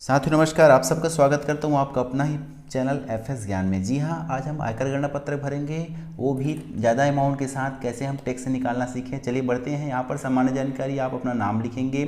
साथियों नमस्कार, आप सबका स्वागत करता हूँ आपका अपना ही चैनल एफएस ज्ञान में। जी हाँ, आज हम आयकर गणना पत्रक भरेंगे, वो भी ज़्यादा अमाउंट के साथ। कैसे हम टैक्स निकालना सीखें, चलिए बढ़ते हैं। यहाँ पर सामान्य जानकारी, आप अपना नाम लिखेंगे,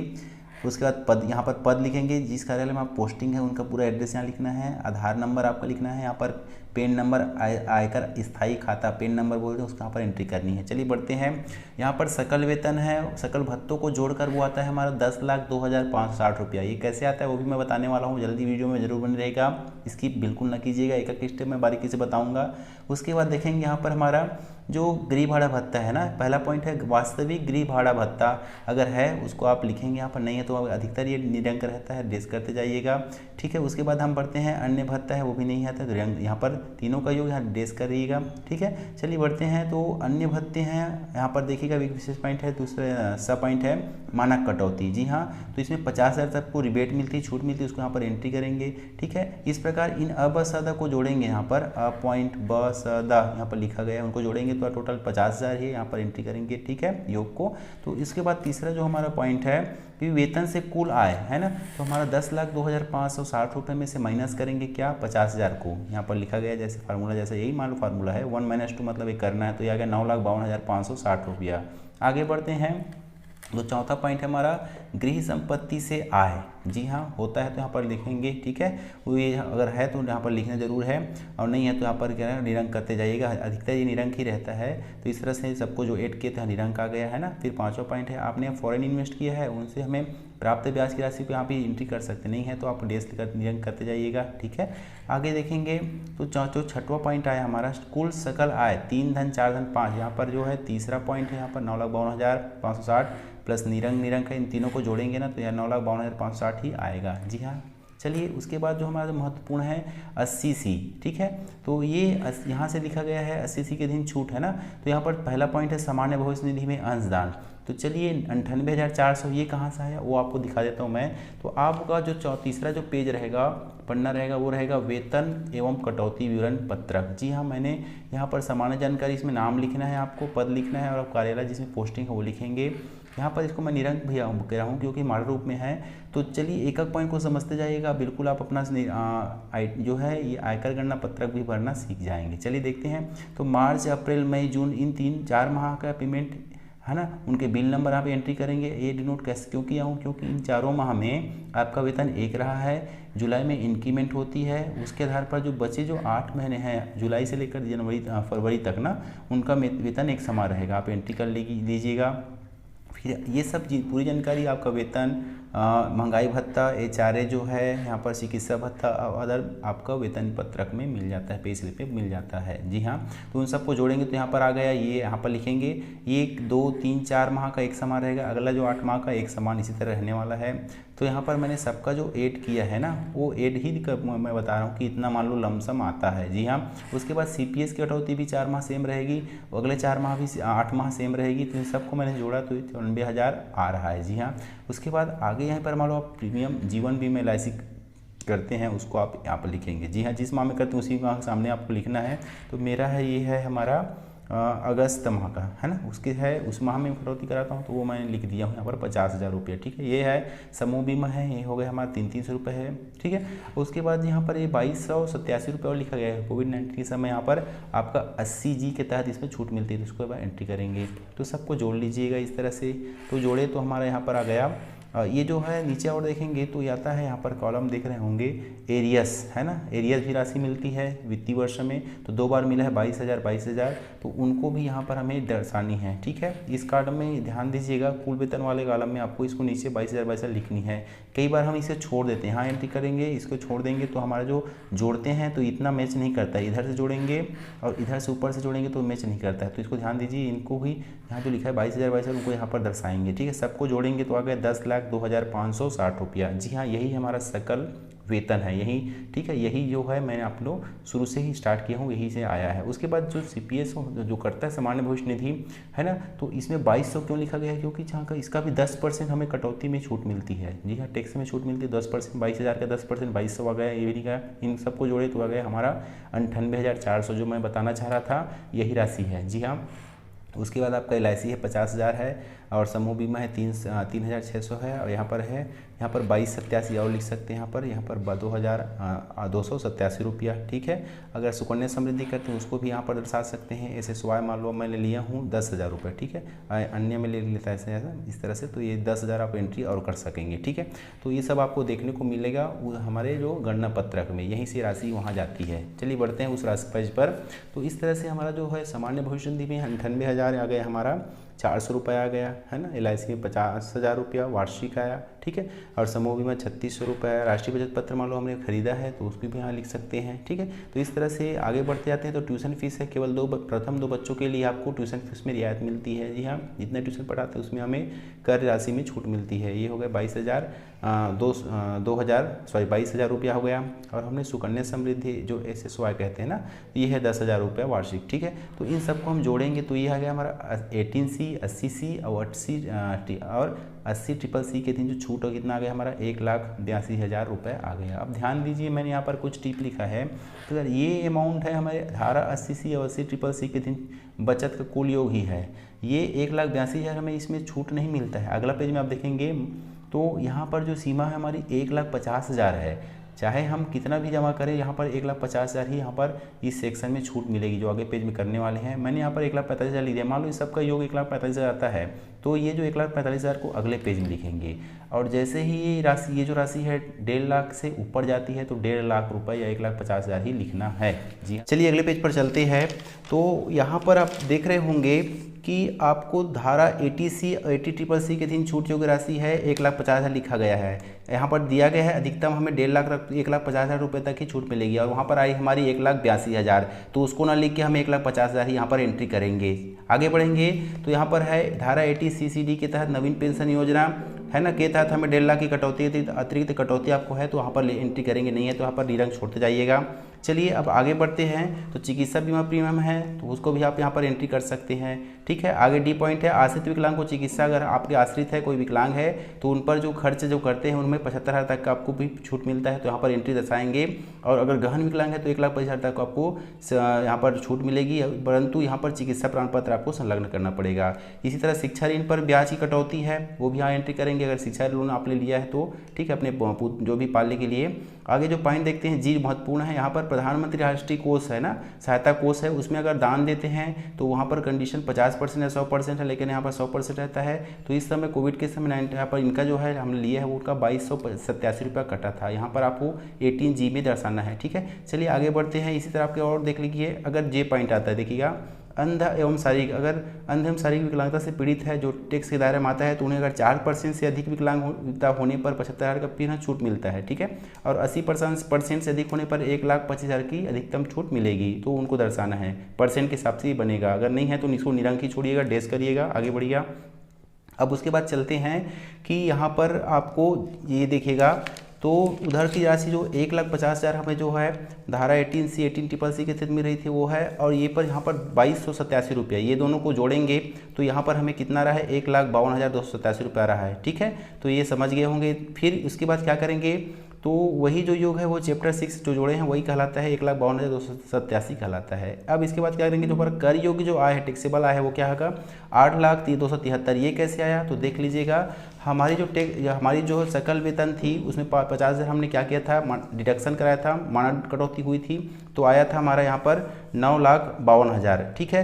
उसके बाद पद, यहाँ पर पद लिखेंगे, जिस कार्यालय में आप पोस्टिंग है उनका पूरा एड्रेस यहाँ लिखना है। आधार नंबर आपका लिखना है, यहाँ पर पेन नंबर, आयकर स्थायी खाता पेन नंबर बोलते हैं, उसका यहाँ पर एंट्री करनी है। चलिए बढ़ते हैं। यहाँ पर सकल वेतन है, सकल भत्तों को जोड़कर वो आता है हमारा 10,02,560 रुपया। ये कैसे आता है वो भी मैं बताने वाला हूँ, जल्दी वीडियो में जरूर बने रहेगा, स्किप बिल्कुल ना कीजिएगा, एक एक स्टेप में बारीकी से बताऊँगा। उसके बाद देखेंगे यहाँ पर हमारा जो गृह भाड़ा भत्ता है ना, पहला पॉइंट है वास्तविक गृह भाड़ा भत्ता, अगर है उसको आप लिखेंगे, यहाँ पर नहीं है तो अधिकतर ये निरंक रहता है, डेस करते जाइएगा, ठीक है। उसके बाद हम बढ़ते हैं, अन्य भत्ता है वो भी नहीं आता, तो यहाँ पर तीनों का योग यहाँ डेस करिएगा, ठीक है। चलिए बढ़ते हैं। तो अन्य भत्ते हैं, यहाँ पर देखिएगा एक विशेष पॉइंट है, दूसरा सब पॉइंट है मानक कटौती। जी हाँ, तो इसमें 50,000 तक को रिबेट मिलती है, छूट मिलती है, उसको यहाँ पर एंट्री करेंगे, ठीक है। इस प्रकार इन अबसदा को जोड़ेंगे, यहाँ पर पॉइंट बसदा यहाँ पर लिखा गया है, उनको जोड़ेंगे तो टोटल 50,000 है, यहाँ पर एंट्री करेंगे, ठीक है, योग को। तो इसके बाद तीसरा जो हमारा पॉइंट है कि वेतन से कुल आय है ना, तो हमारा 10,02,560 में से माइनस करेंगे क्या, 50,000 को, यहाँ पर लिखा गया जैसे फार्मूला, जैसे यही मान लो फार्मूला है 1 - 2 मतलब ये करना है, तो ये आ गया 9,52,560 रुपया। आगे बढ़ते हैं। तो चौथा पॉइंट है हमारा गृह संपत्ति से आय। जी हाँ, होता है तो यहाँ पर लिखेंगे, ठीक है। वो ये अगर है तो यहाँ पर लिखना जरूर है, और नहीं है तो यहाँ पर क्या है निरंक करते जाइएगा, अधिकतर ये निरंक ही रहता है। तो इस तरह से सबको जो ऐड किए थे निरंक आ गया है ना। फिर पांचवा पॉइंट है, आपने फॉरेन इन्वेस्ट किया है, उनसे हमें प्राप्त ब्याज की राशि को यहाँ पे एंट्री कर सकते नहीं है, तो आप डेस निरंक करते जाइएगा, ठीक है। आगे देखेंगे तो जो छठवां पॉइंट आया हमारा कुल सकल आय 3 धन 4 धन 5, यहाँ पर जो है तीसरा पॉइंट है, यहाँ पर 9,52,560 प्लस निरंक है, इन तीनों को जोड़ेंगे ना तो यह 9,52,560 ही आएगा। जी हाँ, चलिए उसके बाद जो हमारा महत्वपूर्ण है 80C, ठीक है। तो ये यहाँ से लिखा गया है 80C के दिन छूट है ना, तो यहाँ पर पहला पॉइंट है सामान्य भविष्य निधि में अंशदान। तो चलिए 98,400 ये कहाँ से आया वो आपको दिखा देता हूँ मैं। तो आपका जो तीसरा जो पेज रहेगा, पन्ना रहेगा, वो रहेगा वेतन एवं कटौती विवरण पत्रक। जी हाँ, मैंने यहाँ पर सामान्य जानकारी, इसमें नाम लिखना है, आपको पद लिखना है, और आप कार्यालय जिसमें पोस्टिंग है वो लिखेंगे। यहाँ पर इसको मैं निरंक भी कह रहा हूँ क्योंकि मॉडल रूप में है। तो चलिए एक एक पॉइंट को समझते जाइएगा, बिल्कुल आप अपना जो है ये आयकर गणना पत्रक भी भरना सीख जाएंगे। चलिए देखते हैं। तो मार्च, अप्रैल, मई, जून, इन 3-4 माह का पेमेंट है ना, उनके बिल नंबर आप एंट्री करेंगे। ये डिनोट कैसे क्यों किया हूँ, क्योंकि इन चारों माह में आपका वेतन एक रहा है, जुलाई में इंक्रीमेंट होती है, उसके आधार पर जो बचे जो 8 महीने हैं जुलाई से लेकर फरवरी तक ना, उनका वेतन एक समान रहेगा, आप एंट्री कर लीजिएगा। फिर ये सब पूरी जानकारी आपका वेतन, महंगाई भत्ता, HRA जो है, यहाँ पर चिकित्सा भत्ता, अदर आपका वेतन पत्रक में मिल जाता है, पे स्लिप पे मिल जाता है। जी हाँ, तो उन सबको जोड़ेंगे तो यहाँ पर आ गया, ये यहाँ पर लिखेंगे 1, 2, 3, 4 माह का एक समान रहेगा, अगला जो 8 माह का एक समान इसी तरह रहने वाला है। तो यहाँ पर मैंने सबका जो ऐड किया है ना, वो ऐड ही मैं बता रहा हूँ कि इतना मान लो लमसम आता है। जी हाँ, उसके बाद CPS की कटौती भी 4 माह सेम रहेगी, अगले 4 माह भी 8 माह सेम रहेगी, तो इन सबको मैंने जोड़ा तो 90,000 आ रहा है। जी हाँ, उसके बाद आगे यहाँ पर मान लो आप प्रीमियम जीवन बीमा LIC करते हैं, उसको आप यहाँ पर लिखेंगे। जी हाँ, जिस माह में करते हैं उसी माह सामने आपको लिखना है। तो मेरा है, ये है हमारा अगस्त माह का है ना, उसके है उस माह में कटौती कराता हूँ, तो वो मैंने लिख दिया हूँ यहाँ पर 50,000 रुपये, ठीक है। ये है समूह बीमा है, ये हो गया हमारा 300-300 रुपये है, ठीक है। उसके बाद यहाँ पर ये 2,287 रुपये और लिखा गया है, कोविड-19 के समय यहाँ पर आपका 80G के तहत इसमें छूट मिलती है, तो उसको एंट्री करेंगे। तो सबको जोड़ लीजिएगा इस तरह से। तो जोड़े तो हमारा यहाँ पर आ गया। ये जो है नीचे और देखेंगे तो ये आता है, यहाँ पर कॉलम देख रहे होंगे एरियस है ना, एरियस भी राशि मिलती है वित्तीय वर्ष में, तो 2 बार मिला है 22,000, तो उनको भी यहाँ पर हमें दर्शानी है, ठीक है। इस कॉलम में ध्यान दीजिएगा, कुल वेतन वाले कॉलम में आपको इसको नीचे 22,000 लिखनी है। कई बार हम इसे छोड़ देते हैं, यहाँ एंट्री करेंगे, इसको छोड़ देंगे तो हमारा जो जोड़ते हैं तो इतना मैच नहीं करता है, इधर से जोड़ेंगे और इधर से ऊपर से जोड़ेंगे तो मैच नहीं करता है, तो इसको ध्यान दीजिए। इनको भी यहाँ जो लिखा है 22,000 उनको यहाँ पर दर्शाएंगे, ठीक है। सबको जोड़ेंगे तो आ गया 10,02,560 रुपया। जी हाँ, यही हमारा सकल वेतन है, यही, ठीक है। यही जो है मैंने आप लोग शुरू से ही स्टार्ट किया हूँ, यही से आया है। उसके बाद जो CPS जो करता है सामान्य भविष्य निधि है ना, तो इसमें 2200 क्यों लिखा गया है, क्योंकि जहाँ का इसका भी 10% हमें कटौती में छूट मिलती है। जी हाँ, टैक्स में छूट मिलती है 10%, 22,000 का 10% 2200 आ गया, ये भी लिखा। इन सबको जोड़े तो आ गया हमारा 98,400, जो मैं बताना चाह रहा था यही राशि है। जी हाँ, उसके बाद आपका LIC है 50,000 है, और समूह बीमा है 3,600 है, और यहाँ पर है, यहाँ पर 2287 और लिख सकते हैं, यहाँ पर 2,287 रुपया, ठीक है। अगर सुकन्या समृद्धि करते हैं उसको भी यहाँ पर दर्शा सकते हैं। SSY मान लो मैंने लिया हूँ 10,000 रुपये, ठीक है, अन्य में ले लेता है ऐसा इस तरह से, तो ये 10,000 आप एंट्री और कर सकेंगे, ठीक है। तो ये सब आपको देखने को मिलेगा हमारे जो गणना पत्रक में, यहीं से राशि वहाँ जाती है। चलिए बढ़ते हैं उस राशि पेज पर। तो इस तरह से हमारा जो है सामान्य भविष्य निधि में 98,000 आ गया, हमारा 400 रुपये आ गया है ना। LIC में 50,000 रुपया वार्षिक आया, ठीक है। और समूह बीमा 3600 रुपये। राष्ट्रीय बचत पत्र मान लो हमने खरीदा है तो उसको भी यहाँ लिख सकते हैं, ठीक है। तो इस तरह से आगे बढ़ते जाते हैं। तो ट्यूशन फीस है, केवल प्रथम 2 बच्चों के लिए आपको ट्यूशन फीस में रियायत मिलती है। जी हाँ, जितने ट्यूशन पढ़ाते हैं उसमें हमें कर राशि में छूट मिलती है। ये हो गया 22,000 रुपया हो गया। और हमने सुकन्या समृद्धि जो SSY कहते हैं ना, ये है 10,000 रुपया वार्षिक, ठीक है। तो इन सबको हम जोड़ेंगे तो ये आ गया हमारा 18C, 80C और 80 ट्रिपल सी के दिन जो छूट हो कितना आ गया हमारा 1,82,000 रुपये आ गया। अब ध्यान दीजिए, मैंने यहाँ पर कुछ टिप लिखा है। तो अगर ये अमाउंट है हमारे धारा 80C और 80 ट्रिपल सी के दिन बचत का कुल योग ही है, ये 1,82,000 हमें इसमें छूट नहीं मिलता है। अगला पेज में आप देखेंगे तो यहाँ पर जो सीमा है हमारी 1,50,000 है। चाहे हम कितना भी जमा करें, यहाँ पर 1,50,000 ही यहाँ पर इस सेक्शन में छूट मिलेगी जो आगे पेज में करने वाले हैं। मैंने यहाँ पर 1,45,000 लिख दिया। मान लो इस सबका योग 1,45,000 आता है, तो ये जो 1,45,000 को अगले पेज में लिखेंगे। और जैसे ही ये जो राशि है 1.5 लाख से ऊपर जाती है तो 1.5 लाख रुपये या 1,50,000 ही लिखना है। जी चलिए अगले पेज पर चलते हैं। तो यहाँ पर आप देख रहे होंगे कि आपको धारा 80C 80 ट्रिपल सी के दिन छूट योग्य राशि है 1,50,000 लिखा गया है। यहाँ पर दिया गया है अधिकतम हमें 1,50,000 रुपये तक ही छूट मिलेगी। और वहाँ पर आई हमारी 1,82,000, तो उसको ना लिख के हम 1,50,000 ही यहाँ पर एंट्री करेंगे। आगे बढ़ेंगे तो यहाँ पर है धारा 80 CCD के तहत नवीन पेंशन योजना है ना, के तहत हमें 1.5 लाख की कटौती अतिरिक्त कटौती आपको है, तो वहाँ पर एंट्री करेंगे नहीं है तो यहाँ पर निरंक छोड़ते जाइएगा। चलिए अब आगे बढ़ते हैं। तो चिकित्सा बीमा प्रीमियम है तो उसको भी आप यहाँ पर एंट्री कर सकते हैं, ठीक है। आगे डी पॉइंट है आश्रित विकलांग को चिकित्सा, अगर आपके आश्रित है कोई विकलांग है तो उन पर जो खर्च जो करते हैं उनमें 75,000 तक का आपको भी छूट मिलता है, तो यहाँ पर एंट्री दर्शाएंगे। और अगर गहन विकलांग है तो 1,25,000 तक आपको यहाँ पर छूट मिलेगी, परंतु यहाँ पर चिकित्सा प्रमाण पत्र आपको संलग्न करना पड़ेगा। इसी तरह शिक्षा ऋण पर ब्याज की कटौती है, वो भी यहाँ एंट्री करेंगे अगर शिक्षा लोन आपने लिया है तो, ठीक है, अपने जो भी पालने के लिए। आगे जो पॉइंट देखते हैं जी महत्वपूर्ण है, यहाँ पर प्रधानमंत्री राष्ट्रीय कोष है ना, सहायता कोष है, उसमें अगर दान देते हैं तो वहाँ पर कंडीशन 50% या 100% है, लेकिन यहाँ पर 100% रहता है। तो इस समय कोविड के समय यहाँ पर इनका जो है हमने लिया है वो उनका 2,287 रुपया कटा था, यहाँ पर आपको 18G में दर्शाना है, ठीक है। चलिए आगे बढ़ते हैं। इसी तरह आपके और देख लीजिए, अगर जे पॉइंट आता है देखिएगा, अंध एवं शारीरिक, अगर अंध एवं शारीरिक विकलांगता से पीड़ित है जो टैक्स के दायरे में आता है तो उन्हें अगर 4% से अधिक विकलांगता होने पर 75,000 का फिर छूट मिलता है, ठीक है। और 80% से अधिक होने पर 1,25,000 की अधिकतम छूट मिलेगी, तो उनको दर्शाना है, परसेंट के हिसाब से ही बनेगा। अगर नहीं है तो इसको निरंक ही छोड़िएगा, डैश करिएगा, आगे बढ़िएगा। अब उसके बाद चलते हैं कि यहाँ पर आपको ये देखिएगा तो उधर की राशि जो 1,50,000 हमें जो है धारा 18C 18 ट्रिपल सी के तहत मिल रही थी वो है, और ये पर यहाँ पर 2,287 रुपया, ये दोनों को जोड़ेंगे तो यहाँ पर हमें कितना रहा है 1,52,287 रुपया रहा है, ठीक है। तो ये समझ गए होंगे। फिर उसके बाद क्या करेंगे, तो वही जो योग है वो चैप्टर 6 जो जोड़े हैं वही कहलाता है 1,52,287 कहलाता है। अब इसके बाद क्या करेंगे, जो पर कर योग्य जो आया है टैक्सेबल आया है वो क्या होगा 8,02,73। ये कैसे आया तो देख लीजिएगा, हमारी जो सकल वेतन थी उसमें 50,000 हमने क्या किया था, डिडक्शन कराया था, मानक कटौती हुई थी, तो आया था हमारा यहाँ पर 9,52,000, ठीक है,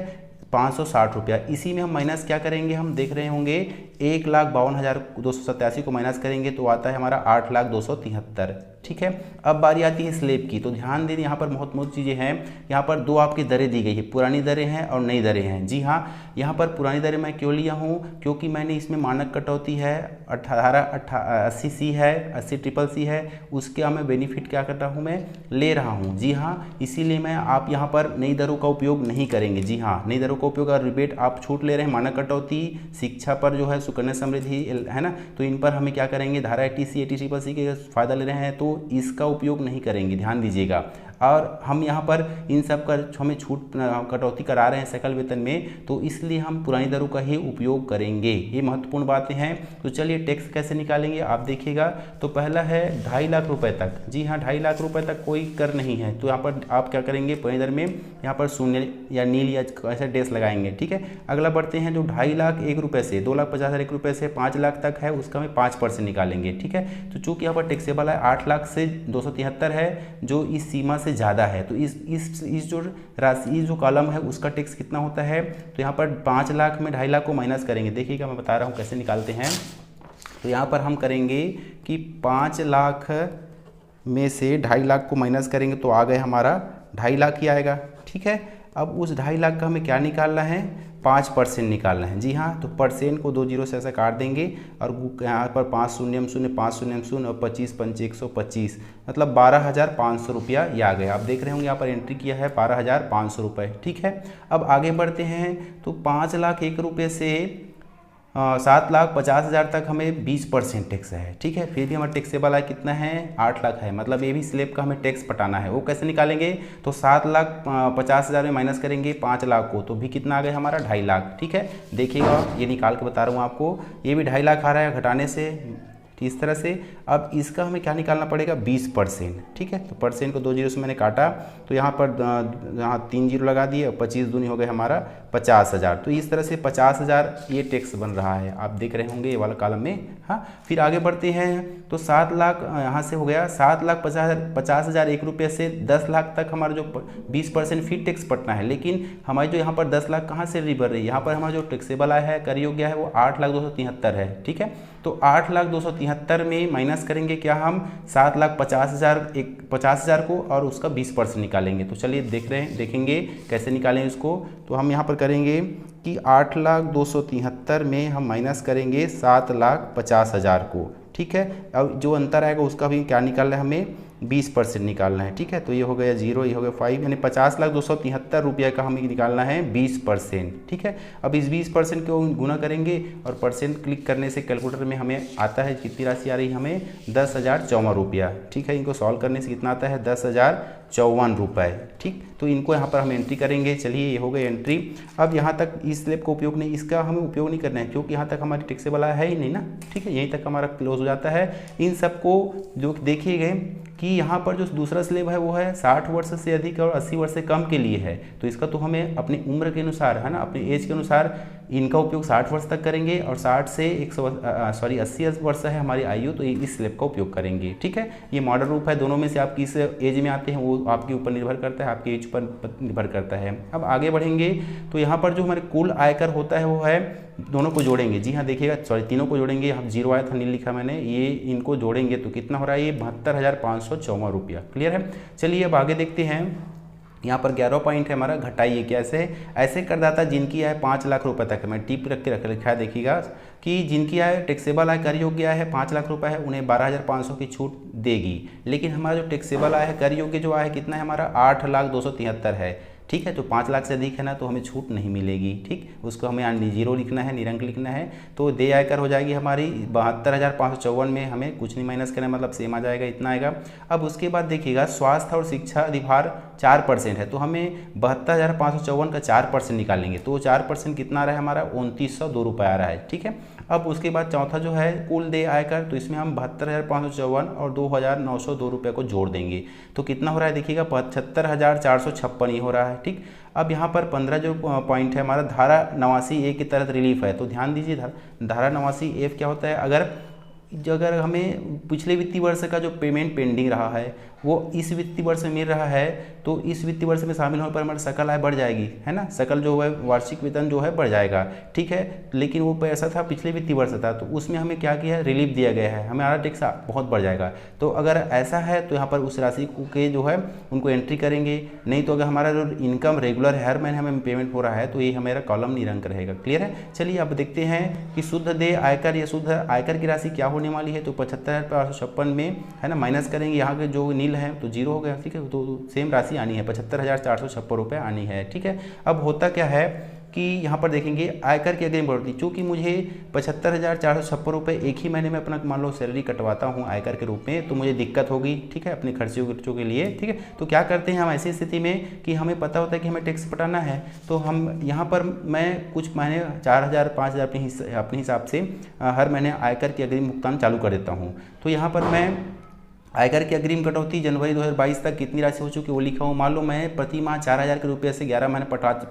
560 रुपया। इसी में हम माइनस क्या करेंगे, हम देख रहे होंगे 1,52,287 को माइनस करेंगे तो आता है हमारा 8,02,73, ठीक है। अब बारी आती है स्लेब की, तो ध्यान दें यहाँ पर बहुत चीज़ें हैं। यहाँ पर दो आपकी दरें दी गई है, पुरानी दरें हैं और नई दरें हैं। जी हाँ, यहाँ पर पुरानी दरें मैं क्यों लिया हूँ, क्योंकि मैंने इसमें मानक कटौती है 80C है, 80 ट्रिपल सी है, उसके मैं बेनिफिट क्या कर रहा हूँ, मैं ले रहा हूँ। जी हाँ, इसीलिए मैं आप यहाँ पर नई दरों का उपयोग नहीं करेंगे। जी हाँ, नई दरों का उपयोग, अगर रिबेट आप छूट ले रहे हैं, मानक कटौती, शिक्षा पर जो है सुकन्या समृद्धि है ना, तो इन पर हमें क्या करेंगे, धारा 80C 80 ट्रिपल सी के फायदा ले रहे हैं तो इसका उपयोग नहीं करेंगे, ध्यान दीजिएगा। और हम यहाँ पर इन सब का हमें छूट कटौती करा रहे हैं सकल वेतन में, तो इसलिए हम पुरानी दरों का ही उपयोग करेंगे। ये महत्वपूर्ण बातें हैं। तो चलिए टैक्स कैसे निकालेंगे आप देखिएगा। तो पहला है 2.5 लाख रुपए तक। जी हाँ, 2.5 लाख रुपए तक कोई कर नहीं है, तो यहाँ पर आप क्या करेंगे, पुरानी दर में यहाँ पर शून्य या नील या ऐसा डेस लगाएंगे। ठीक है, अगला बढ़ते हैं। जो 2.5 लाख 1 रुपये से 2,50,000 रुपये से 5 लाख तक है, उसका हमें 5% निकालेंगे। ठीक है, तो चूंकि यहाँ पर टैक्सेबल है 8 लाख से 273 है, जो इस सीमा से ज़्यादा है, तो इस जो राशि जो कॉलम है उसका टैक्स कितना होता है, तो यहाँ पर 5 लाख में 2.5 लाख को माइनस करेंगे। देखिएगा मैं बता रहा हूँ कैसे निकालते हैं। तो यहाँ पर हम करेंगे कि 5 लाख में से 2.5 लाख को माइनस करेंगे तो आ गए हमारा 2.5 लाख ही आएगा। ठीक है, अब उस 2.5 लाख का हमें क्या निकालना है, 5% निकालना है। जी हाँ, तो परसेंट को 2 जीरो से ऐसा काट देंगे और यहाँ पर 5 शून्य शून्य 5 शून्य शून्य और 25 पंचे 125, मतलब 12,500 रुपया ये आ गया। आप देख रहे होंगे यहाँ पर एंट्री किया है 12,500 रुपये। ठीक है, अब आगे बढ़ते हैं। तो 5 लाख 1 रुपये से 7,50,000 तक हमें 20% टैक्स है। ठीक है, फिर भी हमारा टैक्सेबल है कितना है, 8 लाख है, मतलब ये भी स्लैब का हमें टैक्स पटाना है। वो कैसे निकालेंगे, तो 7,50,000 में माइनस करेंगे 5 लाख को, तो भी कितना आ गया हमारा 2.5 लाख। ठीक है, देखिएगा ये निकाल के बता रहा हूँ आपको, ये भी 2.5 लाख आ रहा है घटाने से इस तरह से। अब इसका हमें क्या निकालना पड़ेगा, 20%। ठीक है, तो परसेंट को 2 जीरो से मैंने काटा, तो यहाँ पर यहाँ 3 जीरो लगा दिए और 25 दूनी हो गए हमारा 50,000। तो इस तरह से 50,000 ये टैक्स बन रहा है, आप देख रहे होंगे ये वाला कॉलम में। हाँ, फिर आगे बढ़ते हैं। तो 7 लाख यहाँ से हो गया 7,50,000 1 रुपये से 10 लाख तक हमारा जो 20% फिर टैक्स पटना है। लेकिन हमारी जो यहाँ पर 10 लाख कहाँ से बढ़ रही है, यहाँ पर हमारा जो टैक्सेबल आया है कर योग्य है वो 8,273 है। ठीक है, तो 8,273 में माइनस करेंगे क्या हम, 7,50,000 को और उसका 20% निकालेंगे। तो चलिए देखेंगे कैसे निकालें इसको। तो हम यहाँ पर करेंगे कि 8,273 में हम माइनस करेंगे 7,50,000 को। ठीक है, अब जो अंतर आएगा उसका भी क्या निकालना है, हमें 20% निकालना है। ठीक है, तो ये हो गया 0, ये हो गया 5, यानी 50,273 रुपये का हमें निकालना है 20%। ठीक है, अब इस 20% को गुना करेंगे और परसेंट क्लिक करने से कैलकुलेटर में हमें आता है कितनी राशि आ रही है, हमें 10,054 रुपया। ठीक है, इनको सॉल्व करने से कितना आता है, 10,054 रुपये। ठीक, तो इनको यहाँ पर हम एंट्री करेंगे। चलिए ये हो गई एंट्री। अब यहाँ तक इस स्लैब का उपयोग नहीं, इसका हमें उपयोग नहीं करना है क्योंकि यहाँ तक हमारी टैक्सेबल है ही नहीं ना। ठीक है, यहीं तक हमारा क्लोज हो जाता है। इन सबको जो देखिए गए कि यहाँ पर जो दूसरा स्लैब है वो है 60 वर्ष से अधिक और 80 वर्ष से कम के लिए है, तो इसका तो हमें अपनी उम्र के अनुसार है ना, अपनी एज के अनुसार इनका उपयोग 60 वर्ष तक करेंगे और 60 से 80 वर्ष है हमारी आयु, तो इस स्लैब का उपयोग करेंगे। ठीक है, ये मॉडल रूप है, दोनों में से आप किस एज में आते हैं वो आपके ऊपर निर्भर करता है, आपके एज पर निर्भर करता है। अब आगे बढ़ेंगे तो यहाँ पर जो हमारे कुल आयकर होता है वो है, दोनों को जोड़ेंगे। जी हाँ, देखिएगा तीनों को जोड़ेंगे। यहाँ 0 आया था, नील लिखा मैंने, ये इनको जोड़ेंगे तो कितना हो रहा है, ये 72,554 रुपया। क्लियर है, चलिए अब आगे देखते हैं। यहाँ पर 11 पॉइंट है हमारा, घटाइए कैसे। ऐसे करदाता जिनकी आय 5 लाख रुपए तक, मैं टिप रख के लिखा है, देखिएगा कि जिनकी आय टैक्सेबल आय कर योग्य आय है 5 लाख रुपए है, उन्हें 12,500 की छूट देगी। लेकिन हमारा जो टैक्सेबल आय है कर योग्य जो आय है कितना है हमारा, 8,273 है। ठीक है, तो 5 लाख से अधिक है ना तो हमें छूट नहीं मिलेगी। ठीक, उसको हमें 0 लिखना है, निरंक लिखना है, तो देय आयकर हो जाएगी हमारी 72,554 में हमें कुछ नहीं माइनस करना, मतलब सेम आ जाएगा, इतना आएगा। अब उसके बाद देखिएगा स्वास्थ्य और शिक्षा अधिभार 4% है, तो हमें 72,554 का 4% निकालेंगे, तो 4% कितना आ रहा है हमारा, 2,902 रुपये आ रहा है। ठीक है, अब उसके बाद चौथा जो है कुल देय आयकर, तो इसमें हम 72,554 और 2,902 रुपये को जोड़ देंगे, तो कितना हो रहा है देखिएगा, 75,456 ही हो रहा है। ठीक, अब यहाँ पर 15 जो पॉइंट है हमारा धारा 89A के तहत रिलीफ है, तो ध्यान दीजिए धारा 89A क्या होता है, अगर हमें पिछले वित्तीय वर्ष का जो पेमेंट पेंडिंग रहा है वो इस वित्तीय वर्ष में मिल रहा है, तो इस वित्तीय वर्ष में शामिल होने पर हमारी सकल आय बढ़ जाएगी, है ना, सकल जो है वार्षिक वेतन जो है बढ़ जाएगा। ठीक है, लेकिन वो पैसा था पिछले वित्तीय वर्ष था, तो उसमें हमें क्या किया है, रिलीफ दिया गया है, हमारा टैक्स बहुत बढ़ जाएगा। तो अगर ऐसा है तो यहाँ पर उस राशि के जो है उनको एंट्री करेंगे, नहीं तो अगर हमारा जो इनकम रेगुलर हर महीने हमें पेमेंट हो रहा है तो ये हमारा कॉलम निरंक रहेगा। क्लियर है, चलिए अब देखते हैं कि शुद्ध देय आयकर या शुद्ध आयकर की राशि क्या होने वाली है। तो 75,456 में है ना माइनस करेंगे, यहाँ के जो नील है तो 0 हो गया। ठीक है, तो सेम राशि आनी है, 75,456 रुपये आनी है। ठीक है, अब होता क्या है कि यहाँ पर देखेंगे आयकर की अग्रिम कटौती, चूँकि मुझे 75,456 रुपये एक ही महीने में अपना मान लो सैलरी कटवाता हूँ आयकर के रूप में, तो मुझे दिक्कत होगी, ठीक है, अपने खर्चों के लिए, ठीक है। तो क्या करते हैं हम ऐसी स्थिति में कि हमें पता होता है कि हमें टैक्स पटाना है, तो हम यहाँ पर मैं कुछ महीने 4,000 5,000 अपने हिसाब से हर महीने आयकर की अग्रिम भुगतान चालू कर देता हूँ। तो यहाँ पर मैं आयकर की अग्रिम कटौती जनवरी 2022 तक कितनी राशि हो चुकी है वो लिखा हूँ। मान लो मैं प्रति माह 4,000 के रुपये से 11 महीने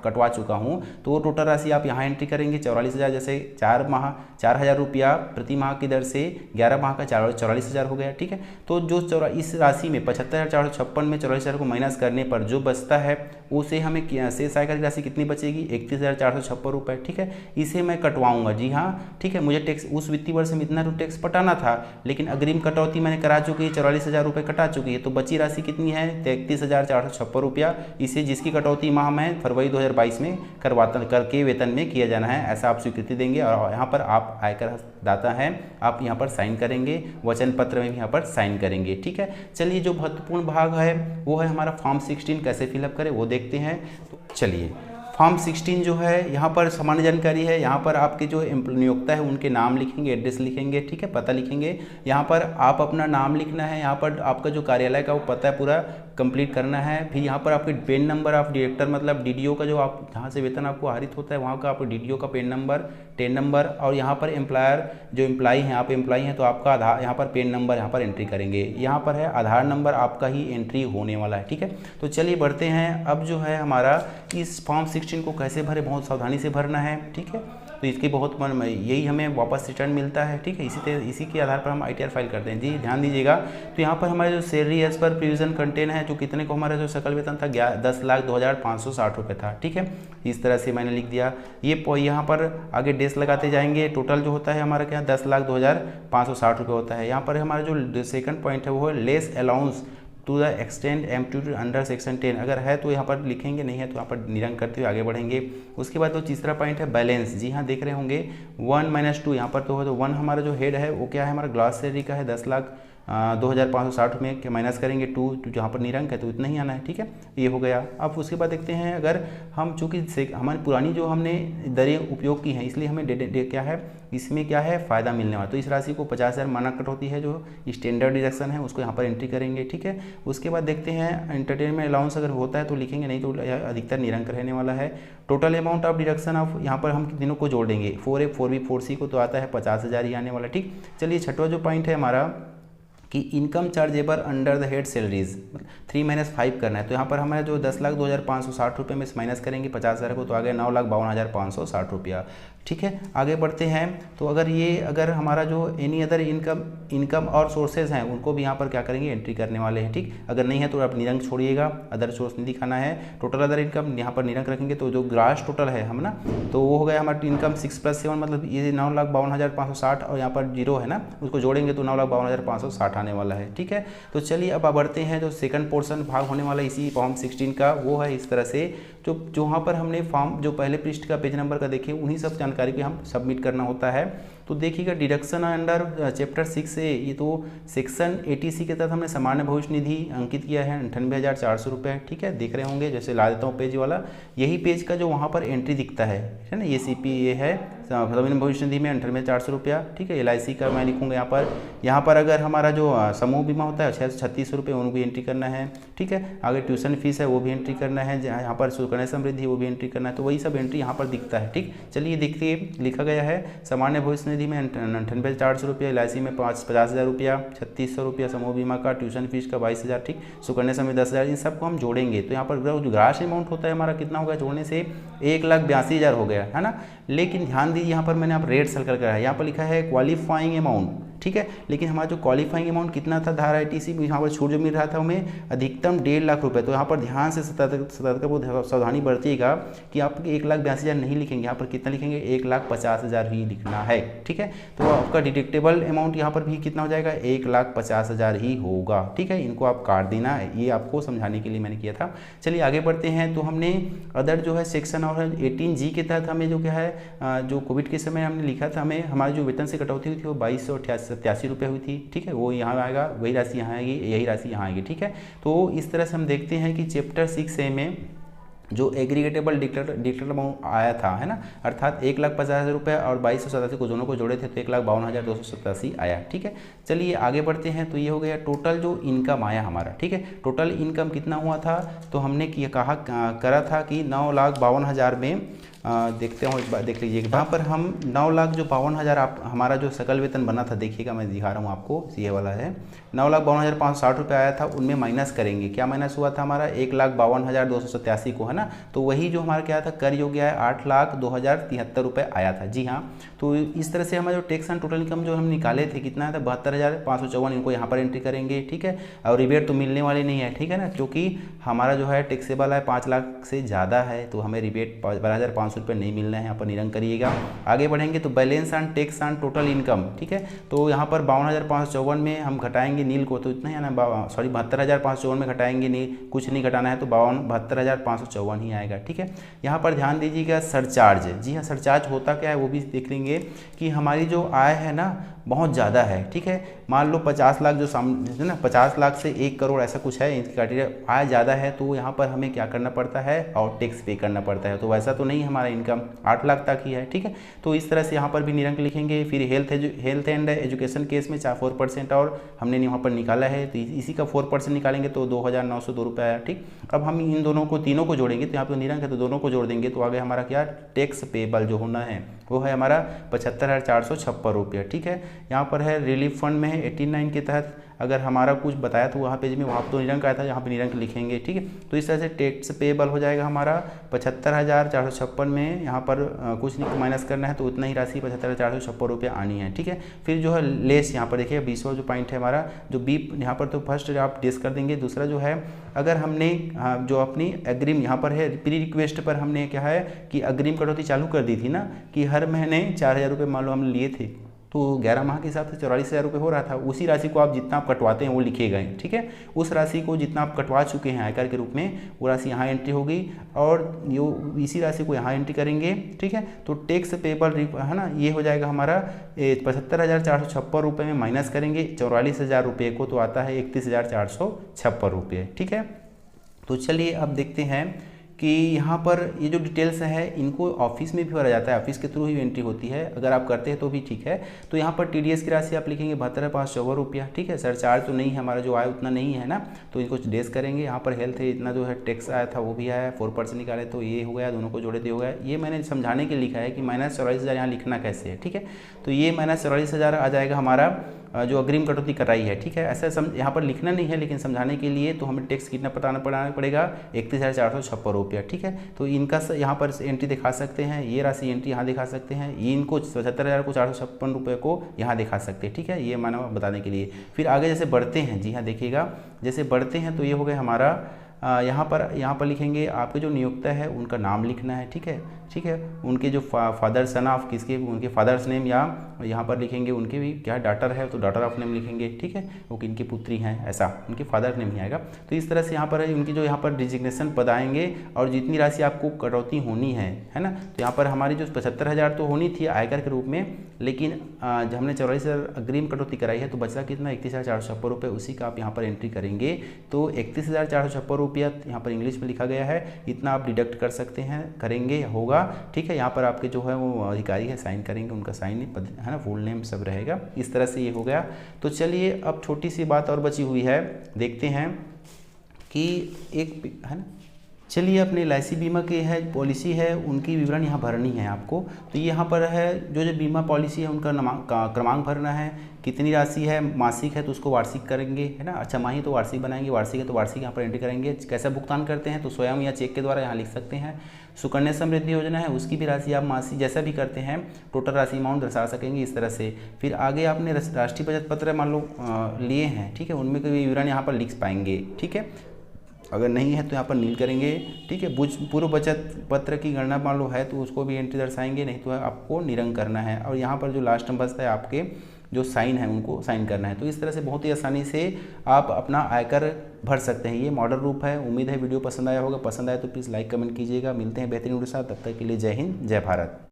कटवा चुका हूँ, तो वो टोटल राशि आप यहाँ एंट्री करेंगे 44,000, जैसे 4,000 रुपया प्रति माह की दर से 11 माह का 44,000 हो गया, ठीक है। तो जो इस राशि में 75,456 में 44,000 को माइनस करने पर जो बचता है उसे हमें शेष आयकर की राशि कितनी बचेगी, 31,456 रुपये, ठीक है। इसे मैं कटवाऊँगा, जी हाँ, ठीक है। मुझे टैक्स उस वित्तीय वर्ष में इतना टैक्स पटाना था, लेकिन अग्रिम कटौती मैंने करा चुकी है, 44,000 रुपये कटा चुकी है, तो बची राशि कितनी है, 33,456 रुपया। इसे जिसकी कटौती माह में फरवरी 2022 में करके वेतन में किया जाना है, ऐसा आप स्वीकृति देंगे। और यहाँ पर आप आयकर दाता हैं, आप यहाँ पर साइन करेंगे, वचन पत्र में भी यहाँ पर साइन करेंगे, ठीक है। चलिए, जो महत्वपूर्ण भाग है वो है हमारा फॉर्म 16 कैसे फिलअप करें वो देखते हैं। तो चलिए, फॉर्म 16 जो है यहाँ पर सामान्य जानकारी है। यहाँ पर आपके जो नियोक्ता है उनके नाम लिखेंगे, एड्रेस लिखेंगे, ठीक है, पता लिखेंगे। यहाँ पर आप अपना नाम लिखना है, यहाँ पर आपका जो कार्यालय का वो पता है पूरा कंप्लीट करना है। फिर यहाँ पर आपके पेन नंबर ऑफ डायरेक्टर, मतलब डीडीओ का जो आप जहाँ से वेतन आपको आहरित होता है वहाँ का आपको डीडीओ का पेन नंबर, टेन नंबर, और यहाँ पर एम्प्लॉयर जो एम्प्लॉई हैं, आप एम्प्लॉई हैं तो आपका आधार, यहाँ पर पेन नंबर यहाँ पर एंट्री करेंगे। यहाँ पर है आधार नंबर आपका ही एंट्री होने वाला है, ठीक है। तो चलिए बढ़ते हैं। अब जो है हमारा इस फॉर्म 16 को कैसे भरे, बहुत सावधानी से भरना है, ठीक है। तो इसके बहुत यही हमें वापस रिटर्न मिलता है, ठीक है। इसी के आधार पर हम ITR फाइल करते हैं, जी ध्यान दीजिएगा। तो यहाँ पर हमारे जो salary as per provision contain है, जो कितने को हमारा जो सकल वेतन था 10,02,560 रुपये था, ठीक है। इस तरह से मैंने लिख दिया। ये यहाँ पर आगे डेस लगाते जाएंगे। टोटल जो होता है हमारा क्या 10,02,560 रुपये होता है। यहाँ पर हमारा जो सेकंड पॉइंट है वो है less allowance to the extend amplitude under section 10, अगर है तो यहाँ पर लिखेंगे, नहीं है तो यहाँ पर निरंक करते हुए आगे बढ़ेंगे। उसके बाद तो तीसरा पॉइंट है बैलेंस, जी हाँ देख रहे होंगे 1 - 2, यहाँ पर तो 1 हमारा जो हेड है वो क्या है, हमारा ग्लास सैलरी का है 10,02,560 में के माइनस करेंगे 2 जहाँ पर निरंक है तो इतना ही आना है, ठीक है। ये हो गया। अब उसके बाद देखते हैं, अगर हम चूँकि हमारी पुरानी जो हमने दरें उपयोग की हैं, इसलिए हमें क्या है, इसमें क्या है फ़ायदा मिलने वाला। तो इस राशि को 50,000 मानक कटौती है, जो स्टैंडर्ड डिडक्शन है उसको यहाँ पर एंट्री करेंगे, ठीक है। उसके बाद देखते हैं एंटरटेनमेंट अलाउंस अगर होता है तो लिखेंगे, नहीं तो अधिकतर निरंक रहने वाला है। Total amount of deduction of, यहाँ पर हम तीनों को जोड़ देंगे, 4A 4B 4C को तो आता है 50,000 ही आने वाला, ठीक। चलिए, छठवां जो पॉइंट है हमारा कि income chargeable under the head salaries 3 - 5 करना है। तो यहाँ पर हमारे जो 10,02,560 रुपये में माइनस करेंगे 50,000 को, तो आ गया 9,52,560 रुपया, ठीक है। आगे बढ़ते हैं। तो अगर हमारा जो एनी अदर इनकम और सोर्सेज हैं उनको भी यहाँ पर क्या करेंगे, एंट्री करने वाले हैं, ठीक। अगर नहीं है तो आप निरंक छोड़िएगा, अदर सोर्स नहीं दिखाना है। टोटल अदर इनकम यहाँ पर निरंक रखेंगे, तो जो ग्रास टोटल है हम ना, तो वो हो गया हमारा इनकम 6 + 7, मतलब ये 9,52,560, और यहाँ पर जीरो है ना, उसको जोड़ेंगे तो 9,52,560 आने वाला है, ठीक है। तो चलिए अब बढ़ते हैं, जो सेकंड पोर्शन भाग होने वाला इसी फॉर्म 16 का, वो है इस तरह से, जो वहाँ पर हमने फॉर्म जो पहले पृष्ठ का पेज नंबर का देखे, उन्हीं सब जानकारी को हम सबमिट करना होता है। तो देखिएगा, डिडक्शन अंडर चैप्टर 6A, ये तो सेक्शन 80C के तहत हमने सामान्य भविष्य निधि अंकित किया है 98,400 रुपये, ठीक है। देख रहे होंगे, जैसे ला देता हूँ पेज वाला, यही पेज का जो वहाँ पर एंट्री दिखता है ना, ये CPA है सामान्य भविष्य निधि में 98,400 रुपया, ठीक है। LIC का मैं लिखूँगा यहाँ पर अगर हमारा जो समूह बीमा होता है 3600 रुपये, उनको भी एंट्री करना है, ठीक है। आगे ट्यूशन फीस है वो भी एंट्री करना है, यहाँ पर सुकन्या समृद्धि वो भी एंट्री करना है, तो वही सब एंट्री यहाँ पर दिखता है, ठीक। चलिए देखिए, लिखा गया है सामान्य भविष्य निधि में 98,400 रुपये, LIC में 50,000 रुपया, 3600 रुपया समूह बीमा का, ट्यूशन फीस का 22,000, ठीक। सुकन्या समृद्धि 10,000, इन सबको हम जोड़ेंगे तो यहाँ पर जो ग्रास अमाउंट होता है हमारा कितना होगा, जोड़ने से 1,82,000 हो गया, है ना। लेकिन ध्यान दीजिए, यहाँ पर मैंने आप रेट सर्कल करा है, यहाँ पर लिखा है क्वालिफाइंग अमाउंट, ठीक है। लेकिन हमारा जो क्वालिफाइंग अमाउंट कितना था, धारा ITC में यहाँ पर छूट जो मिल रहा था हमें अधिकतम 1.5 लाख रुपए। तो यहाँ पर ध्यान से सतर्कता सावधानी बरतिएगा कि आप 1,82,000 नहीं लिखेंगे, यहाँ पर कितना लिखेंगे, 1,50,000 ही लिखना है, ठीक है। तो आपका डिडक्टेबल अमाउंट यहाँ पर भी कितना हो जाएगा, 1,50,000 ही होगा, ठीक है। इनको आप काट देना, ये आपको समझाने के लिए मैंने किया था। चलिए आगे बढ़ते हैं। तो हमने अदर जो है सेक्शन और 18G के तहत हमें जो क्या है, जो कोविड के समय हमने लिखा था, हमें हमारी जो वेतन से कटौती हुई थी वो 2287 रुपये हुई थी, ठीक है। वो यहाँ आएगा, वही राशि यहाँ आएगी, यही राशि यहाँ आएगी, ठीक है। तो इस तरह से हम देखते हैं कि चैप्टर 6A में जो एग्रीगेटेबल डिक्लेरेड अमाउंट आया था, है ना, अर्थात 1,50,000 रुपये और 2287 को दोनों को जोड़े थे तो 1,52,287 आया। ठीक है, चलिए आगे बढ़ते हैं। तो ये हो गया टोटल जो इनकम आया हमारा। ठीक है, टोटल इनकम कितना हुआ था, तो हमने करा था कि 9,52,000 में देखते हो, एक बार देख लीजिए यहाँ पर हम 9,52,000 आप हमारा जो सकल वेतन बना था, देखिएगा मैं दिखा रहा हूँ आपको, ये वाला है 9,52,560 रुपये आया था, उनमें माइनस करेंगे, क्या माइनस हुआ था हमारा 1,52,287 को, है ना, तो वही जो हमारा क्या था कर योग्य है 8,02,073 रुपये आया था। जी हाँ, तो इस तरह से हमारा जो टैक्स एंड टोटल इनकम जो हम निकाले थे कितना था 72,554, इनको यहाँ पर एंट्री करेंगे। ठीक है, और रिबेट तो मिलने वाली नहीं है, ठीक है ना, क्योंकि हमारा जो है टैक्सेबल है 5 लाख से ज़्यादा है, तो हमें रिबेट 12,500 रुपये नहीं मिलना है, यहाँ पर निरंक करिएगा। आगे बढ़ेंगे तो balance and tax and total income. ठीक है, तो यहाँ पर 52,554 में हम घटाएंगे नील को, तो इतना ही ना, सॉरी 72,554 में घटाएंगे, नहीं कुछ नहीं घटाना है, तो 72,554 ही आएगा। ठीक है, यहाँ पर ध्यान दीजिएगा सरचार्ज। जी हाँ, सरचार्ज होता क्या है वो भी देख लेंगे कि हमारी जो आय है ना बहुत ज़्यादा है। ठीक है, मान लो 50 लाख जो सामने ना 50 लाख से 1 करोड़ ऐसा कुछ है, इनकी क्राइटेरिया आय ज़्यादा है, तो यहाँ पर हमें क्या करना पड़ता है और टैक्स पे करना पड़ता है। तो वैसा तो नहीं, हमारा इनकम 8 लाख तक ही है। ठीक है, तो इस तरह से यहाँ पर भी निरंक लिखेंगे। फिर हेल्थ एंड एजुकेशन केस में 4% और हमने यहाँ पर निकाला है, तो इसी का 4% निकालेंगे तो 2,902 रुपये आया। ठीक, अब हम इन दोनों को तीनों को जोड़ेंगे, तो यहाँ पर निरंक है तो दोनों को जोड़ देंगे, तो आगे हमारा क्या टैक्स पेबल जो होना है वो है हमारा 75,456 रुपये। ठीक है, यहाँ पर है रिलीफ फंड में है 89 के तहत अगर हमारा कुछ बताया तो वहाँ पेज में वहाँ तो निरंक आया था, यहाँ पे निरंक लिखेंगे। ठीक है, तो इस तरह से टैक्स पेबल हो जाएगा हमारा 75,456 में, यहाँ पर कुछ नहीं माइनस करना है, तो उतना ही राशि 75,456 रुपये आनी है। ठीक है, फिर जो है लेस यहाँ पर देखिए 20वां जो पॉइंट है हमारा जो बी यहाँ पर, तो फर्स्ट आप डिस कर देंगे। दूसरा जो है अगर हमने जो अपनी अग्रिम यहाँ पर है प्री रिक्वेस्ट पर हमने क्या है कि अग्रिम कटौती चालू कर दी थी ना, कि हर महीने 4,000 रुपये मान लो हम लिए थे, तो 11 माह के हिसाब से 44,000 रुपये हो रहा था। उसी राशि को आप जितना आप कटवाते हैं वो लिखे गए। ठीक है, उस राशि को जितना आप कटवा चुके हैं आयकर के रूप में वो राशि यहाँ एंट्री होगी और यो इसी राशि को यहाँ एंट्री करेंगे। ठीक है, तो टैक्स पेबल है ना, ये हो जाएगा हमारा 75,456 रुपये में माइनस करेंगे 44,000 रुपये को, तो आता है 31,456 रुपये। ठीक है, तो चलिए अब देखते हैं कि यहाँ पर ये जो डिटेल्स है इनको ऑफिस में भी भरा जाता है, ऑफिस के थ्रू ही एंट्री होती है, अगर आप करते हैं तो भी ठीक है। तो यहाँ पर TDS की राशि आप लिखेंगे 72,554 रुपया। ठीक है, सरचार्ज तो नहीं है, हमारा जो आया उतना नहीं है ना, तो इनको डेस करेंगे। यहाँ पर हेल्थ है इतना जो है टैक्स आया था वो भी आया, 4% निकाले तो ये हो गया, दोनों को जोड़े हो गया। ये मैंने समझाने के लिखा है कि -44,000 यहाँ लिखना कैसे है। ठीक है, तो ये -44,000 आ जाएगा हमारा जो अग्रिम कटौती कराई है। ठीक है, ऐसा यहाँ पर लिखना नहीं है, लेकिन समझाने के लिए तो हमें टैक्स कितना पड़ाना पड़ेगा 31,456 रुपया। ठीक है, तो इनका यहाँ पर एंट्री दिखा सकते हैं, ये राशि एंट्री यहाँ दिखा सकते हैं, ये इनको 75,456 रुपये को यहाँ दिखा सकते हैं। ठीक है, ये माना बताने के लिए। फिर आगे जैसे बढ़ते हैं, जी हाँ देखिएगा, जैसे बढ़ते हैं तो ये हो गया हमारा यहाँ पर लिखेंगे आपके जो नियोक्ता है उनका नाम लिखना है। ठीक है, उनके जो फादर सन ऑफ किसके, उनके फादर्स नेम, या यहाँ पर लिखेंगे उनके भी क्या डॉटर है तो डॉटर ऑफ नेम लिखेंगे। ठीक है, वो किनकी पुत्री हैं ऐसा उनके फादर नेम ही आएगा। तो इस तरह से यहाँ पर है उनकी जो यहाँ पर डिजिग्नेशन बताएंगे और जितनी राशि आपको कटौती होनी है ना, तो यहाँ पर हमारी जो 75,000 तो होनी थी आयकर के रूप में, लेकिन जब हमने 44,000 अग्रिम कटौती कराई है तो बचा कितना 31,456 रुपये, उसी का आप यहाँ पर एंट्री करेंगे। तो 31,456 रुपया यहाँ पर इंग्लिश में लिखा गया है, इतना आप डिडक्ट कर सकते हैं, करेंगे होगा। ठीक है, यहाँ पर आपके जो है वो अधिकारी है साइन करेंगे, उनका साइन है ना, फुल नेम सब रहेगा। इस तरह से ये हो गया। तो चलिए अब छोटी सी बात और बची हुई है, देखते हैं कि एक है ना, चलिए अपने LIC बीमा की है पॉलिसी है उनकी विवरण यहाँ भरनी है आपको। तो यहाँ पर है जो बीमा पॉलिसी है उनका क्रमांक भरना है, कितनी राशि है, मासिक है तो उसको वार्षिक करेंगे, है ना, अच्छा माही तो वार्षिक बनाएंगे, वार्षिक है तो वार्षिक यहाँ पर एंट्री करेंगे। कैसा भुगतान करते हैं तो स्वयं या चेक के द्वारा यहाँ लिख सकते हैं। सुकन्या समृद्धि योजना है उसकी भी राशि आप मासिक जैसा भी करते हैं टोटल राशि अमाउंट दर्शा सकेंगे इस तरह से। फिर आगे आपने राष्ट्रीय बचत पत्र मान लो लिए हैं, ठीक है, उनमें कोई विवरण यहाँ पर लिख पाएंगे। ठीक है, अगर नहीं है तो यहाँ पर नील करेंगे। ठीक है, पूर्व बचत पत्र की गणना मान लो है तो उसको भी एंट्री दर्शाएंगे, नहीं तो आपको निरंक करना है। और यहाँ पर जो लास्ट में बचता है आपके जो साइन है उनको साइन करना है। तो इस तरह से बहुत ही आसानी से आप अपना आयकर भर सकते हैं। ये मॉडल रूप है। उम्मीद है वीडियो पसंद आया होगा, पसंद आया तो प्लीज़ लाइक कमेंट कीजिएगा। मिलते हैं बेहतरीन वीडियो के साथ, तब तक के लिए जय हिंद जय भारत।